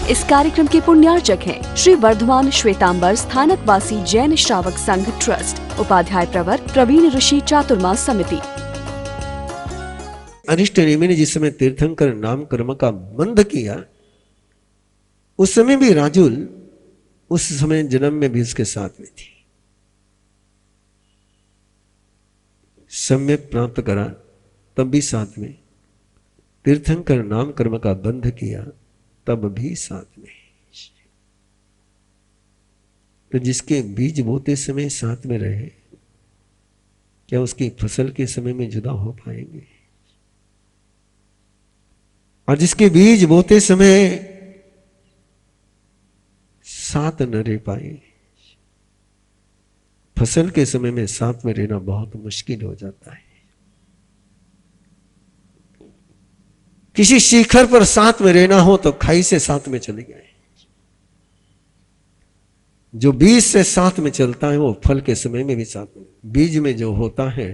इस कार्यक्रम के पुण्यार्चक हैं श्री वर्धमान श्वेतांबर स्थानकवासी जैन श्रावक संघ ट्रस्ट, उपाध्याय प्रवर प्रवीण ऋषि चातुर्मास समिति। अरिष्ट नेमि ने जिस समय तीर्थंकर नाम कर्म का बंध किया, उस समय भी राजुल उस समय जन्म में भी उसके साथ में थी। सम्यक प्राप्त करा तब भी साथ में, तीर्थंकर नाम कर्म का बंध किया तब भी साथ में। तो जिसके बीज बोते समय साथ में रहे, क्या उसकी फसल के समय में जुदा हो पाएंगे? और जिसके बीज बोते समय साथ न रह पाए, फसल के समय में साथ में रहना बहुत मुश्किल हो जाता है। किसी शिखर पर साथ में रहना हो तो खाई से साथ में चले गए। जो बीज से साथ में चलता है वो फल के समय में भी साथ में, बीज में जो होता है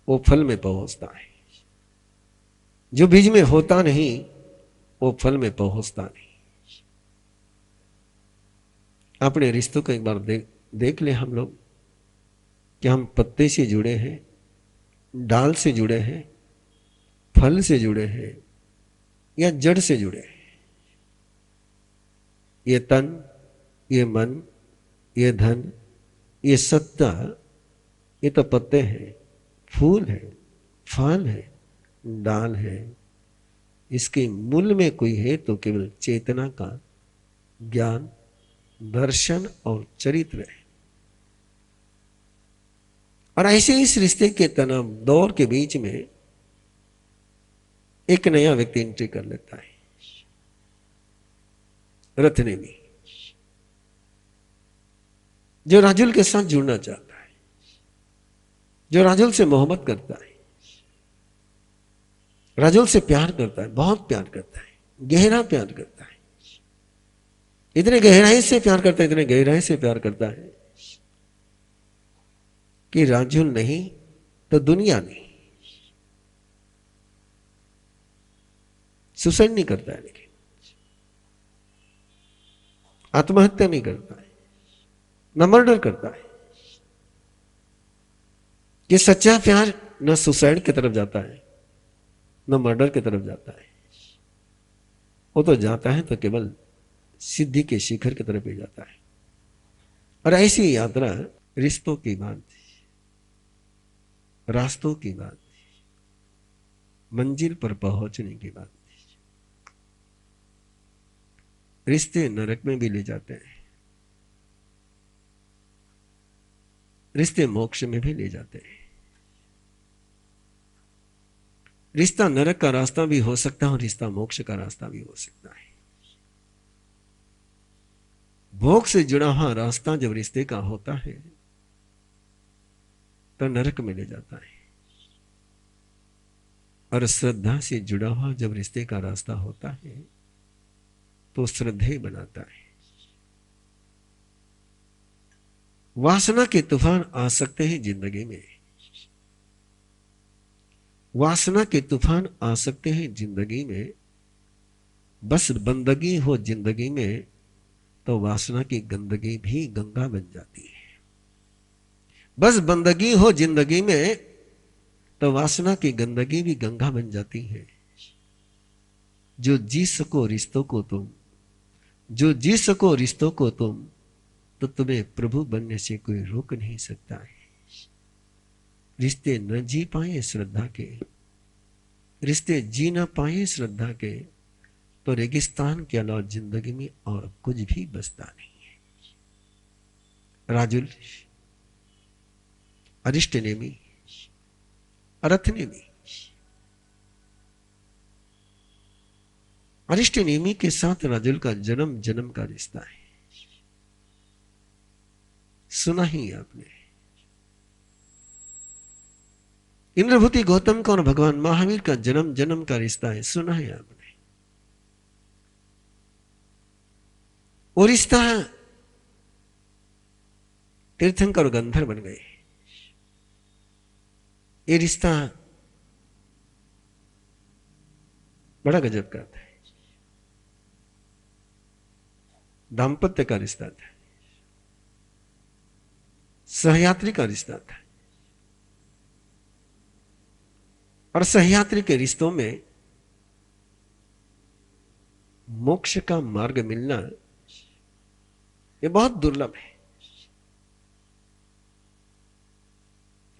वो फल में पहुंचता है, जो बीज में होता नहीं वो फल में पहुंचता नहीं। अपने रिश्तों को एक बार देख ले हम लोग, कि हम पत्ते से जुड़े हैं, डाल से जुड़े हैं, फल से जुड़े हैं या जड़ से जुड़े हैं। ये तन, ये मन, ये धन, ये सत्ता, ये तो पत्ते हैं, फूल है, फल है, डाल है। इसके मूल में कोई है तो केवल चेतना का ज्ञान, दर्शन और चरित्र है। और ऐसे इस रिश्ते के तनाव दौर के बीच में एक नया व्यक्ति एंट्री कर लेता है, रत्नेमी, जो राजुल के साथ जुड़ना चाहता है, जो राजुल से मोहब्बत करता है, राजुल से प्यार करता है, बहुत प्यार करता है, गहरा प्यार करता है। इतने गहराई से प्यार करता है, इतने गहराई से प्यार करता है कि राजुल नहीं तो दुनिया नहीं। सुसाइड नहीं करता है, लेकिन आत्महत्या नहीं करता है, न मर्डर करता है। कि सच्चा प्यार न सुसाइड की तरफ जाता है, न मर्डर की तरफ जाता है। वो तो जाता है तो केवल सिद्धि के शिखर की तरफ ही जाता है। और ऐसी यात्रा रिश्तों की बात, रास्तों की बात, मंजिल पर पहुंचने की बात। रिश्ते नरक में भी ले जाते हैं, रिश्ते मोक्ष में भी ले जाते हैं। रिश्ता नरक का रास्ता भी हो सकता है और रिश्ता मोक्ष का रास्ता भी हो सकता है। भोग से जुड़ा हुआ रास्ता जब रिश्ते का होता है तो नरक में ले जाता है, और श्रद्धा से जुड़ा हुआ जब रिश्ते का रास्ता होता है तो श्रद्धेय बनाता है। वासना के तूफान आ सकते हैं जिंदगी में, वासना के तूफान आ सकते हैं जिंदगी में। बस बंदगी हो जिंदगी में तो वासना की गंदगी भी गंगा बन जाती है। बस बंदगी हो जिंदगी में तो वासना की गंदगी भी गंगा बन जाती है। जो जी सको रिश्तों को तुम, जो जी सको रिश्तों को तुम, तो तुम्हें प्रभु बनने से कोई रोक नहीं सकता है। रिश्ते न जी पाए श्रद्धा के, रिश्ते जी न पाए श्रद्धा के, तो रेगिस्तान के अलावा जिंदगी में और कुछ भी बचता नहीं है। राजुल, अरिष्ट नेमि, रत्नेमी, अरिष्ट नेमि के साथ राजुल का जन्म जन्म का रिश्ता है। सुना ही आपने, इंद्रभूति गौतम का और भगवान महावीर का जन्म जन्म का रिश्ता है। सुना है आपने। वो रिश्ता तीर्थंकर और गंधर्व बन गए। ये रिश्ता बड़ा गजब का है। दाम्पत्य का रिश्ता था, सहयात्री का रिश्ता था। और सहयात्री के रिश्तों में मोक्ष का मार्ग मिलना ये बहुत दुर्लभ है।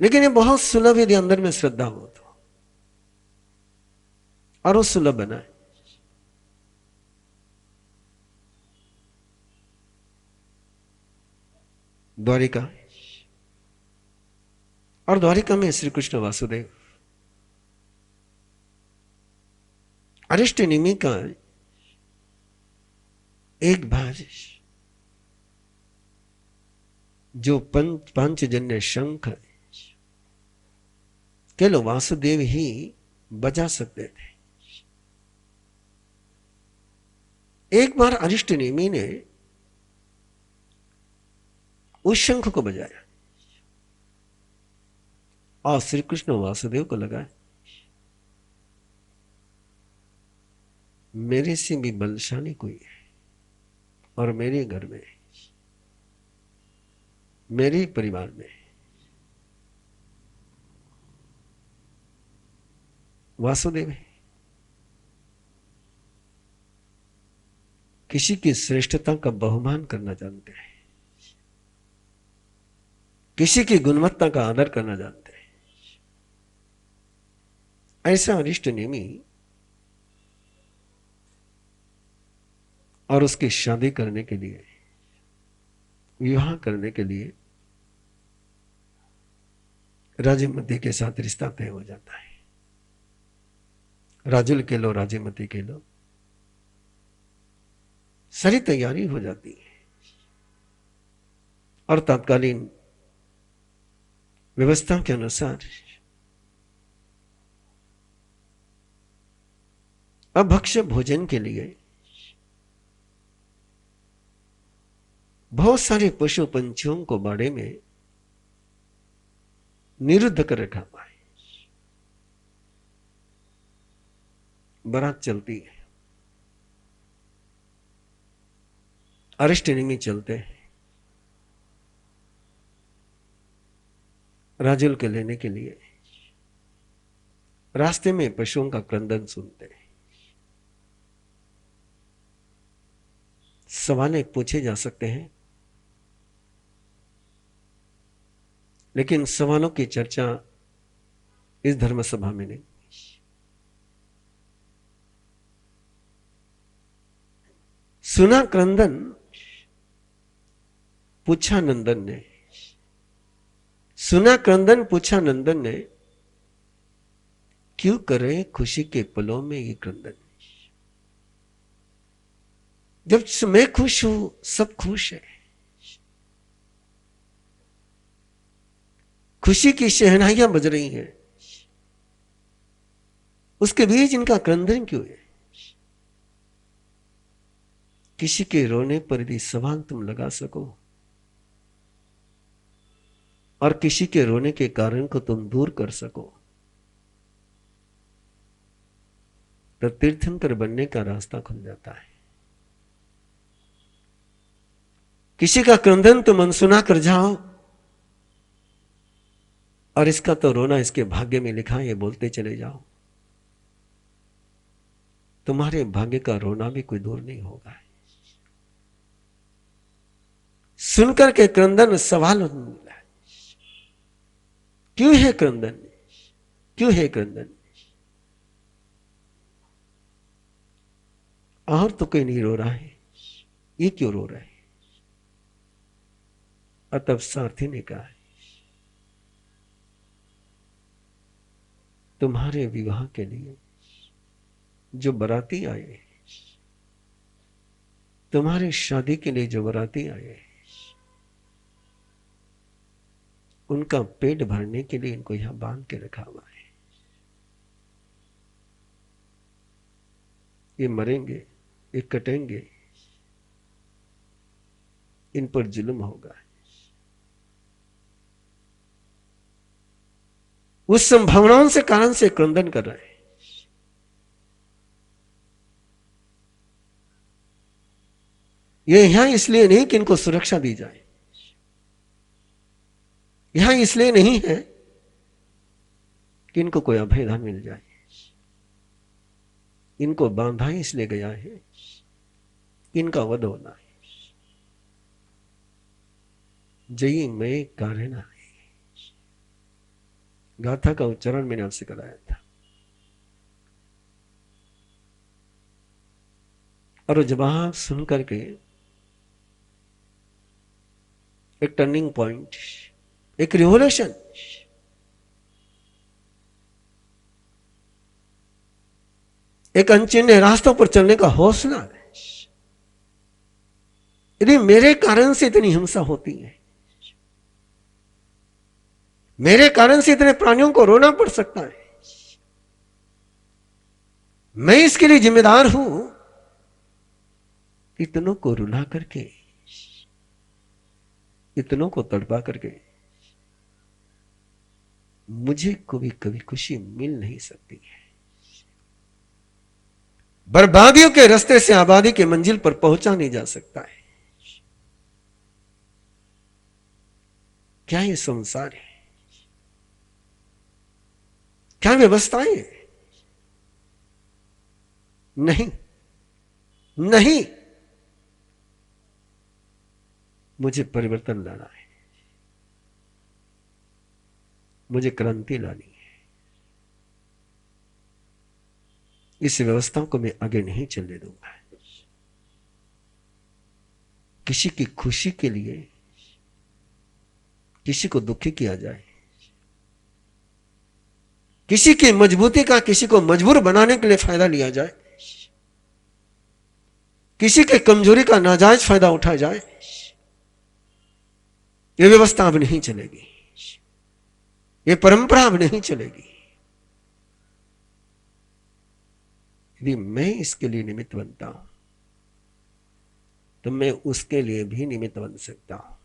लेकिन ये बहुत सुलभ यदि अंदर में श्रद्धा हो तो, और वो सुलभ बना है। द्वारिका, और द्वारिका में श्री कृष्ण वासुदेव अरिष्ट नेमि का एक भाज जो पांचजन्य शंख केवल वासुदेव ही बजा सकते थे। एक बार अरिष्ट नेमि ने उस शंख को बजाया और श्री कृष्ण वासुदेव को लगा मेरे से भी बलशाली कोई है और मेरे घर में, मेरे परिवार में वासुदेव है। किसी की श्रेष्ठता का बहुमान करना जानते हैं, किसी की गुणवत्ता का आदर करना जानते हैं। ऐसा अरिष्ट नेमि और उसकी शादी करने के लिए, विवाह करने के लिए राजमती के साथ रिश्ता तय हो जाता है। राजुल के लो, राजमती के लो, सारी तैयारी हो जाती है। और तत्कालीन व्यवस्था के अनुसार अभक्ष्य भोजन के लिए बहुत सारे पशु पंछियों को बाड़े में निरुद्ध कर रखा हुआ है। बारात चलती है, अरिष्ट नेमि चलते हैं राजुल के लेने के लिए। रास्ते में पशुओं का क्रंदन सुनते हैं। सवाल पूछे जा सकते हैं, लेकिन सवालों की चर्चा इस धर्म सभा में नहीं। सुना क्रंदन, पूछा नंदन ने, सुना क्रंदन पूछा नंदन ने, क्यों करे खुशी के पलों में ये क्रंदन। जब मैं खुश हूं सब खुश है। खुशी की शहनाइयां बज रही हैं, उसके बीच इनका क्रंदन क्यों है। किसी के रोने पर यदि सवाल तुम लगा सको और किसी के रोने के कारण को तुम दूर कर सको तो तीर्थंकर बनने का रास्ता खुल जाता है। किसी का क्रंदन तुम अनसुना कर जाओ और इसका तो रोना इसके भाग्य में लिखा है, ये बोलते चले जाओ, तुम्हारे भाग्य का रोना भी कोई दूर नहीं होगा। सुनकर के क्रंदन सवाल मिला, क्यों है क्रंदन, क्यों है क्रंदन। और तो कोई नहीं रो रहा है, ये क्यों रो रहा है। तब सारथी ने कहा, तुम्हारे विवाह के लिए जो बराती आए, तुम्हारी शादी के लिए जो बराती आए, उनका पेट भरने के लिए इनको यहां बांध के रखा हुआ है। ये मरेंगे, ये कटेंगे, इन पर जुल्म होगा। उस संभावनाओं से कारण से क्रंदन कर रहे हैं। ये यहां इसलिए नहीं कि इनको सुरक्षा दी जाए, यहां इसलिए नहीं है कि इनको कोई अभयदान मिल जाए, इनको बांधा इसलिए गया है कि इनका वध होना है। जयी में कारण है। गाथा का उच्चारण मैंने आपसे कराया था। और जब आप सुन करके एक टर्निंग पॉइंट, एक रिवोल्यूशन, एक अनचिन्ह रास्तों पर चलने का हौसला है। यदि मेरे कारण से इतनी हिंसा होती है, मेरे कारण से इतने प्राणियों को रोना पड़ सकता है, मैं इसके लिए जिम्मेदार हूं। इतनों को रुला करके, इतनों को तड़पा करके मुझे कभी खुशी मिल नहीं सकती है। बर्बादियों के रास्ते से आबादी के मंजिल पर पहुंचा नहीं जा सकता है। क्या ये संसार है? क्या व्यवस्थाएं है? नहीं, नहीं, मुझे परिवर्तन लाना है, मुझे क्रांति लानी है। इस व्यवस्था को मैं आगे नहीं चलने दूंगा। किसी की खुशी के लिए किसी को दुखी किया जाए, किसी की मजबूती का किसी को मजबूर बनाने के लिए फायदा लिया जाए, किसी के कमजोरी का नाजायज फायदा उठाया जाए, यह व्यवस्था अब नहीं चलेगी, यह परंपरा अब नहीं चलेगी। यदि मैं इसके लिए निमित्त बनता हूं तो मैं उसके लिए भी निमित्त बन सकता हूं।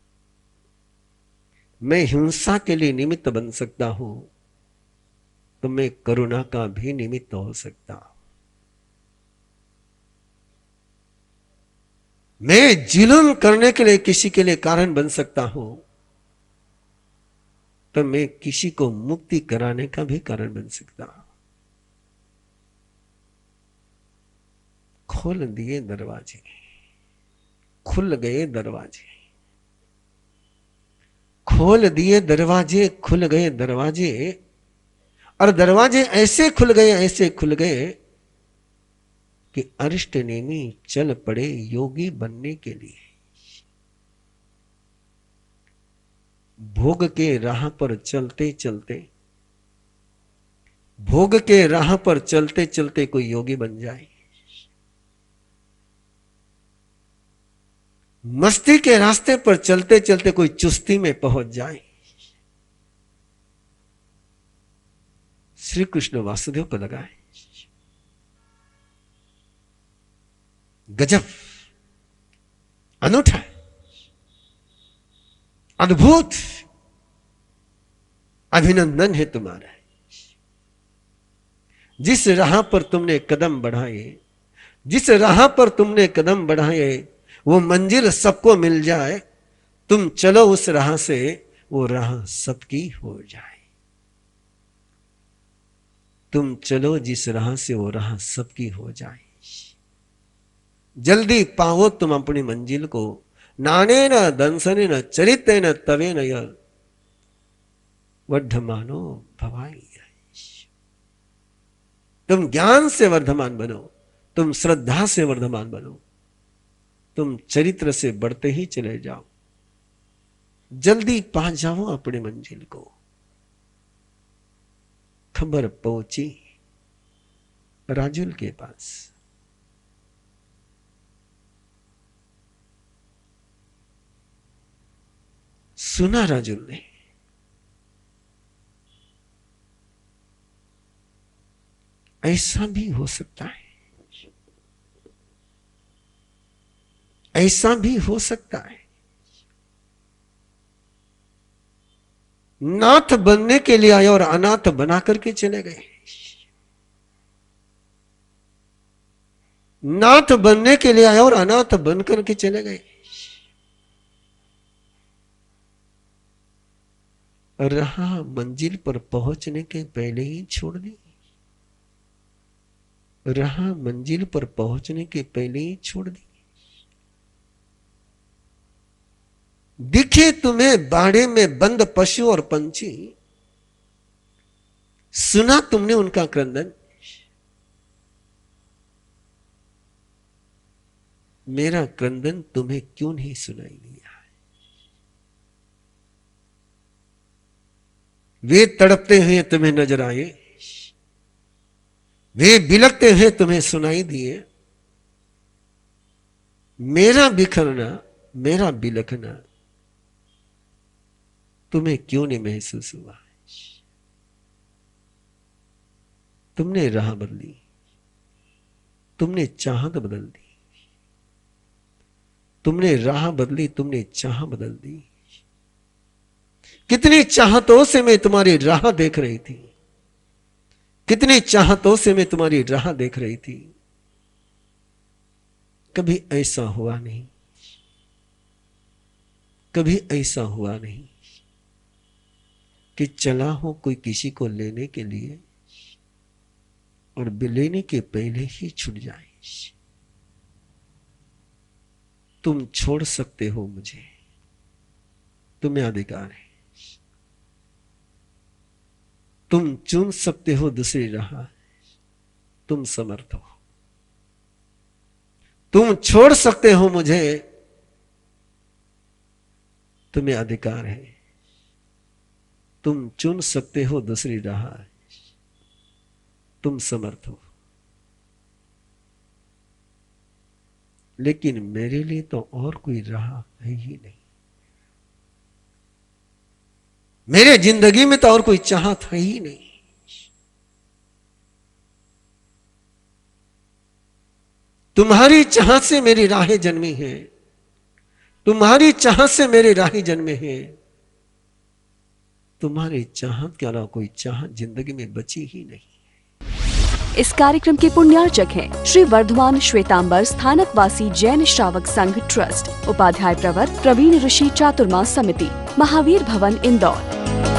मैं हिंसा के लिए निमित्त बन सकता हूं तो मैं करुणा का भी निमित्त हो सकता हूं। मैं जुल्म करने के लिए किसी के लिए कारण बन सकता हूं तो मैं किसी को मुक्ति कराने का भी कारण बन सकता हूं। खोल दिए दरवाजे, खुल गए दरवाजे, खोल दिए दरवाजे, खुल गए दरवाजे। और दरवाजे ऐसे खुल गए, ऐसे खुल गए कि अरिष्ट नेमी चल पड़े योगी बनने के लिए। भोग के राह पर चलते चलते, भोग के राह पर चलते चलते कोई योगी बन जाए, मस्ती के रास्ते पर चलते चलते कोई चुस्ती में पहुंच जाए। श्री कृष्ण वासुदेव को लगाए गजब, अनूठा, अद्भुत, अभिनंदन है तुम्हारा। जिस राह पर तुमने कदम बढ़ाए, जिस राह पर तुमने कदम बढ़ाए वो मंजिल सबको मिल जाए। तुम चलो उस राह से, वो राह सबकी हो जाए। तुम चलो जिस राह से वो राह सबकी हो जाए। जल्दी पाओ तुम अपनी मंजिल को, नाने न दंसने न चरित्र न तवे न वर्धमानो भवाई। तुम ज्ञान से वर्धमान बनो, तुम श्रद्धा से वर्धमान बनो, तुम चरित्र से बढ़ते ही चले जाओ। जल्दी पा जाओ अपने मंजिल को। खबर पहुंची राजुल के पास। सुना राजुल ने, ऐसा भी हो सकता है, ऐसा भी हो सकता है। नाथ बनने के लिए आए और अनाथ बना करके चले गए। नाथ बनने के लिए आए और अनाथ बन करके चले गए। राह मंजिल पर पहुंचने के पहले ही छोड़ दी। राह मंजिल पर पहुंचने के पहले ही छोड़ दी। दिखे तुम्हें बाड़े में बंद पशु और पंछी, सुना तुमने उनका क्रंदन, मेरा क्रंदन तुम्हें क्यों नहीं सुनाई दिया? वे तड़पते हुए तुम्हें नजर आए, वे बिलखते हुए तुम्हें सुनाई दिए, मेरा बिखरना, मेरा बिलखना तुम्हें क्यों नहीं महसूस हुआ? तुमने राह बदली, तुमने चाहत बदल दी, तुमने राह बदली, तुमने चाह बदल दी। कितनी चाहतों से मैं तुम्हारी राह देख रही थी, कितनी चाहतों से मैं तुम्हारी राह देख रही थी। कभी ऐसा हुआ नहीं, कभी ऐसा हुआ नहीं कि चला हो कोई किसी को लेने के लिए और लेने के पहले ही छूट जाए। तुम छोड़ सकते हो मुझे, तुम्हें अधिकार है। तुम चुन सकते हो दूसरी राह, तुम समर्थ हो। तुम छोड़ सकते हो मुझे, तुम्हें अधिकार है। तुम चुन सकते हो दूसरी राह, तुम समर्थ हो। लेकिन मेरे लिए तो और कोई राह है ही नहीं। मेरे जिंदगी में तो और कोई चाहत है ही नहीं। तुम्हारी चाहत से मेरी राहें जन्मी हैं, तुम्हारी चाहत से मेरी राहें जन्मे हैं। तुम्हारी चाहत के अलावा कोई चाहत जिंदगी में बची ही नहीं। इस कार्यक्रम के पुण्यार्चक हैं श्री वर्धमान श्वेतांबर स्थानकवासी जैन श्रावक संघ ट्रस्ट, उपाध्याय प्रवर प्रवीण ऋषि चातुर्मास समिति, महावीर भवन इंदौर।